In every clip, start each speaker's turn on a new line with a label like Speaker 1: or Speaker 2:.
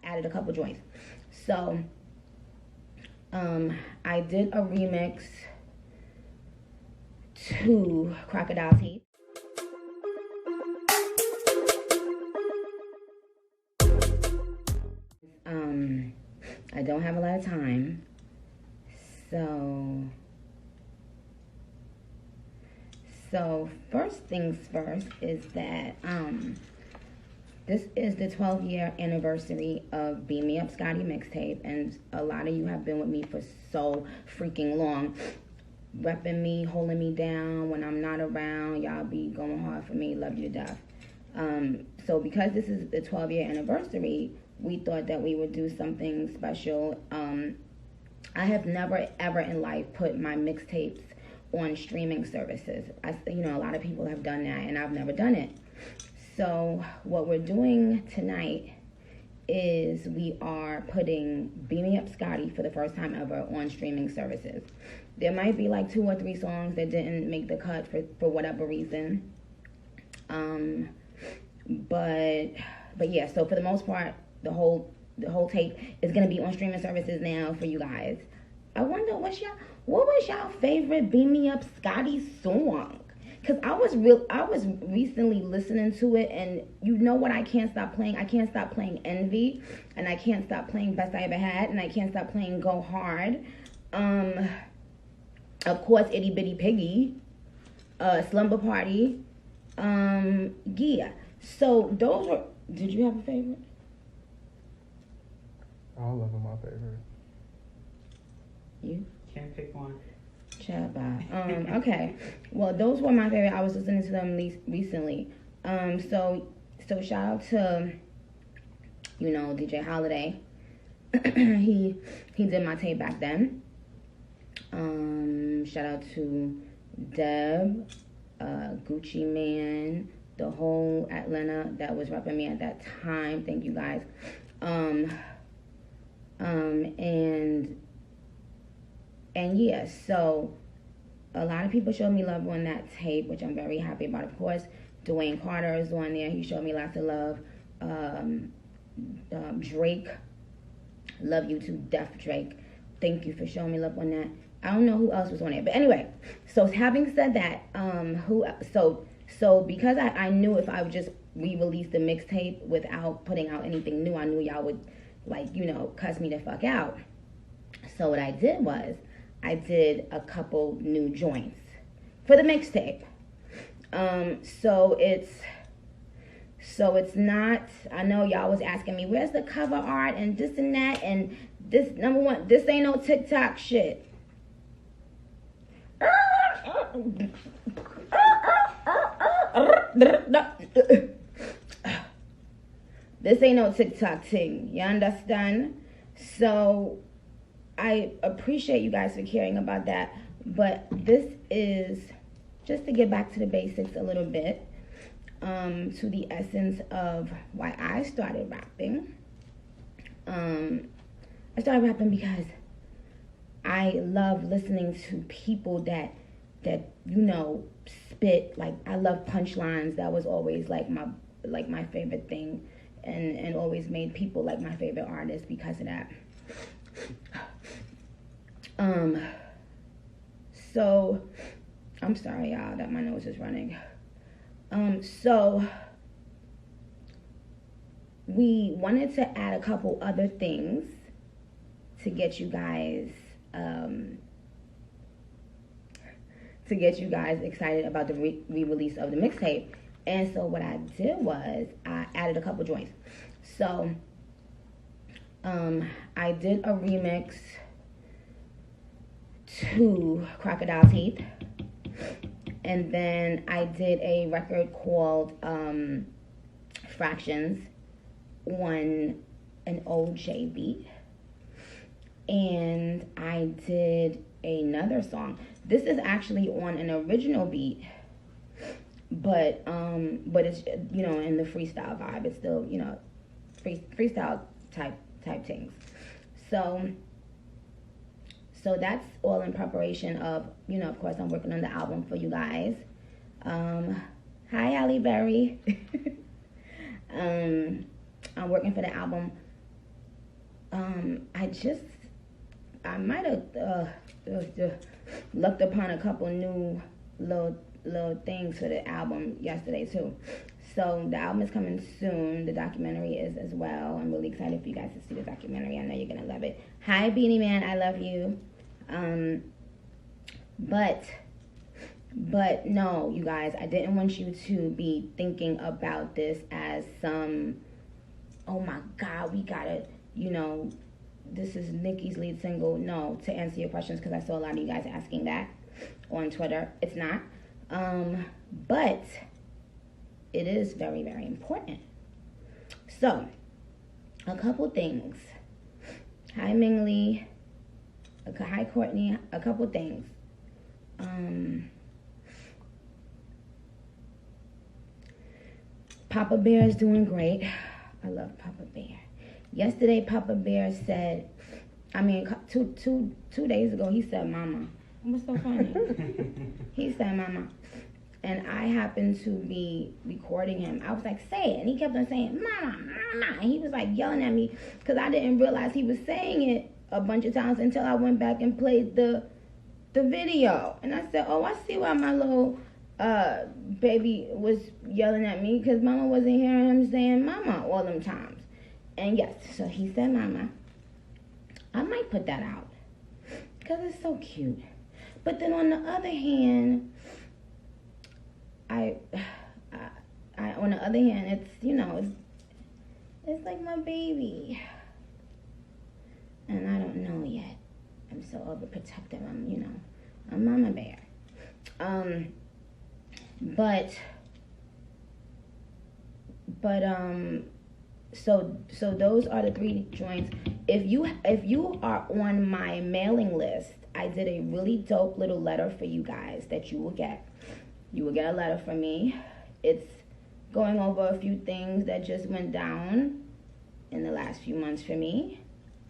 Speaker 1: added a couple joints. So I did a remix to Crocodile Teeth. I don't have a lot of time, so first things first is that this is the 12-year anniversary of Beam Me Up Scotty mixtape, and a lot of you have been with me for so freaking long, repping me, holding me down when I'm not around. Y'all be going hard for me. Love you to death. So because this is the 12-year anniversary, we thought that we would do something special. I have never ever in life put my mixtapes on streaming services. A lot of people have done that, and I've never done it. So what we're doing tonight is we are putting Beam Me Up Scotty for the first time ever on streaming services. There might be like 2 or 3 songs that didn't make the cut for whatever reason. But yeah, so for the most part, the whole tape is gonna be on streaming services now for you guys. I wonder what was y'all favorite Beam Me Up Scotty song? Cause I was recently listening to it, and you know what I can't stop playing? I can't stop playing Envy, and I can't stop playing Best I Ever Had, and I can't stop playing Go Hard. Of course, Itty Bitty Piggy, Slumber Party. Yeah. So those were. Did you have a favorite?
Speaker 2: All of them my favorite.
Speaker 1: You?
Speaker 3: Can't pick one.
Speaker 1: Chat bye. Okay. Well, those were my favorite. I was listening to them recently. So shout out to, DJ Holiday. he did my tape back then. Shout out to Deb, Gucci Man, the whole Atlanta that was repping me at that time. Thank you guys. And yeah, so a lot of people showed me love on that tape, which I'm very happy about. Of course, Dwayne Carter is on there. He showed me lots of love. Drake, love you to death, Drake. Thank you for showing me love on that. I don't know who else was on there, but anyway. So having said that, so because I knew if I would just re-release the mixtape without putting out anything new, I knew y'all would cuss me the fuck out. So what I did was I did a couple new joints for the mixtape. So it's not, I know y'all was asking me, where's the cover art and this and that, and this, number one, this ain't no TikTok shit. This ain't no TikTok thing, you understand? So I appreciate you guys for caring about that, but this is just to get back to the basics a little bit, to the essence of why I started rapping. I started rapping because I love listening to people that spit. Like, I love punchlines. That was always like my favorite thing, and always made people like my favorite artist because of that. So I'm sorry, y'all, that my nose is running. So we wanted to add a couple other things to get you guys excited about the re-release of the mixtape. And so what I did was I added a couple joints. So I did a remix to Crocodile Teeth, and then I did a record called Fractions on an OJ beat, and I did another song. This is actually on an original beat, but it's in the freestyle vibe. It's still freestyle type things. So that's all in preparation of, of course, I'm working on the album for you guys. Hi, Halle Berry. I'm working for the album I might have looked upon a couple new little things for the album yesterday too. So the album is coming soon. The documentary is as well. I'm really excited for you guys to see the documentary. I know you're gonna love it. Hi, Beanie Man, I love you. But no, you guys, I didn't want you to be thinking about this as some, oh my God, we gotta, this is Nicki's lead single. No, to answer your questions, because I saw a lot of you guys asking that on Twitter. It's not. But it is very, very important. So, a couple things. Hi, Ming Lee. Hi, Courtney. A couple things. Papa Bear is doing great. I love Papa Bear. Yesterday, Papa Bear said, two days ago, he said, Mama. What's so funny? He said, Mama. And I happened to be recording him. I was like, say it. And he kept on saying, Mama, Mama. And he was like yelling at me because I didn't realize he was saying it a bunch of times until I went back and played the video. And I said, oh, I see why my little baby was yelling at me, because Mama wasn't hearing him saying Mama all them times. And yes, so he said Mama. I might put that out because it's so cute. But then on the other hand, it's like my baby. And I don't know yet. I'm so overprotective. I'm Mama Bear. So those are the 3 joints. If you are on my mailing list, I did a really dope little letter for you guys that you will get. You will get a letter from me. It's going over a few things that just went down in the last few months for me.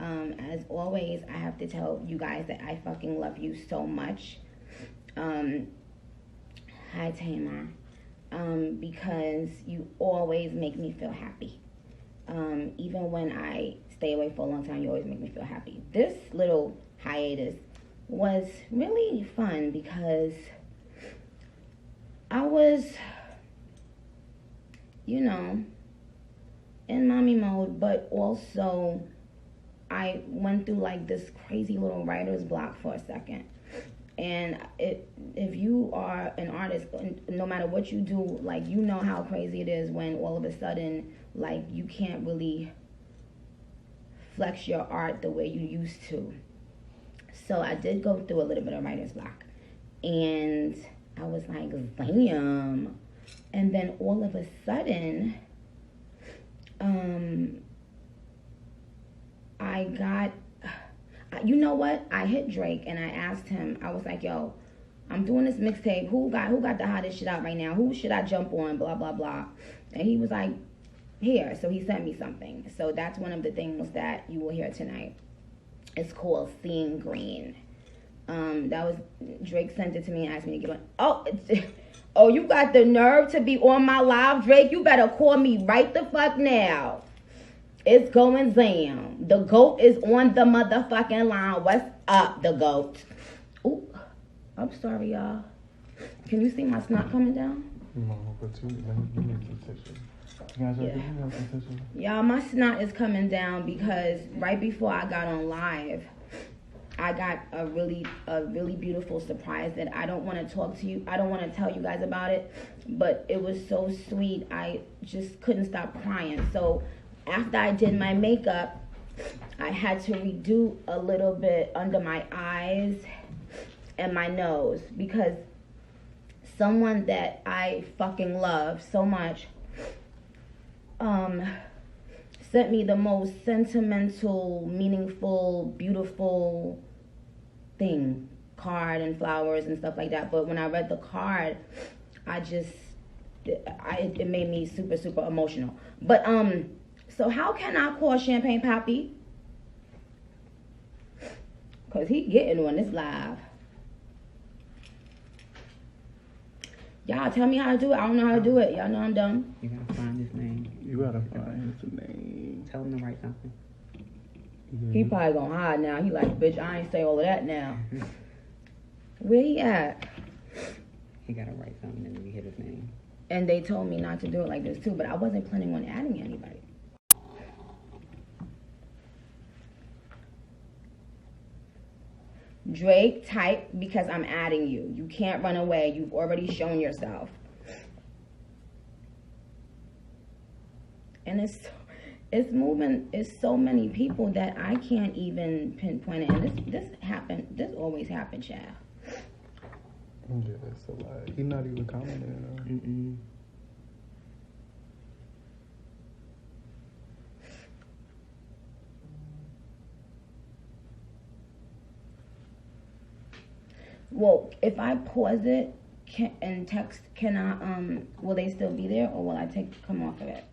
Speaker 1: As always, I have to tell you guys that I fucking love you so much. Hi, Tamar. Because you always make me feel happy. Even when I stay away for a long time, you always make me feel happy. This little hiatus was really fun because I was, in mommy mode, but also I went through like this crazy little writer's block for a second. And if you are an artist, no matter what you do, like, how crazy it is when all of a sudden, like, you can't really flex your art the way you used to. So I did go through a little bit of writer's block. And I was like, damn. And then all of a sudden, I got... You know what? I hit Drake and I asked him, I was like, yo, I'm doing this mixtape. Who got the hottest shit out right now? Who should I jump on? Blah, blah, blah. And he was like, here. So he sent me something. So that's one of the things that you will hear tonight. It's called Seeing Green. That was, Drake sent it to me and asked me to get on. Oh, you got the nerve to be on my live, Drake? You better call me right the fuck now. It's going down. The GOAT is on the motherfucking line. What's up, the GOAT? Ooh, I'm sorry, y'all. Can you see my snot coming down?
Speaker 2: No, but you need some tissue. You guys have some tissue?
Speaker 1: Y'all, my snot is coming down because right before I got on live, I got a really beautiful surprise that I don't want to talk to you. I don't want to tell you guys about it, but it was so sweet. I just couldn't stop crying. So after I did my makeup, I had to redo a little bit under my eyes and my nose because someone that I fucking love so much sent me the most sentimental, meaningful, beautiful thing, card and flowers and stuff like that. But when I read the card, it made me super, super emotional. But so how can I call Champagne Papi? Because he getting on this live. Y'all tell me how to do it. I don't know how to do it. Y'all know I'm dumb.
Speaker 3: You gotta find his name.
Speaker 2: You gotta find his name.
Speaker 3: Tell him to write something.
Speaker 1: He probably gonna hide now. He like, bitch, I ain't say all of that now. Where he at?
Speaker 3: He gotta write something and we hit his name.
Speaker 1: And they told me not to do it like this too, but I wasn't planning on adding anybody. Drake, type because I'm adding you. You can't run away. You've already shown yourself. And it's moving. It's so many people that I can't even pinpoint it. And this happened. This always happened, child.
Speaker 2: Yeah, that's a lot. He's not even commenting.
Speaker 1: Well, if I pause it and text, can I? Will they still be there, or will I come off of it?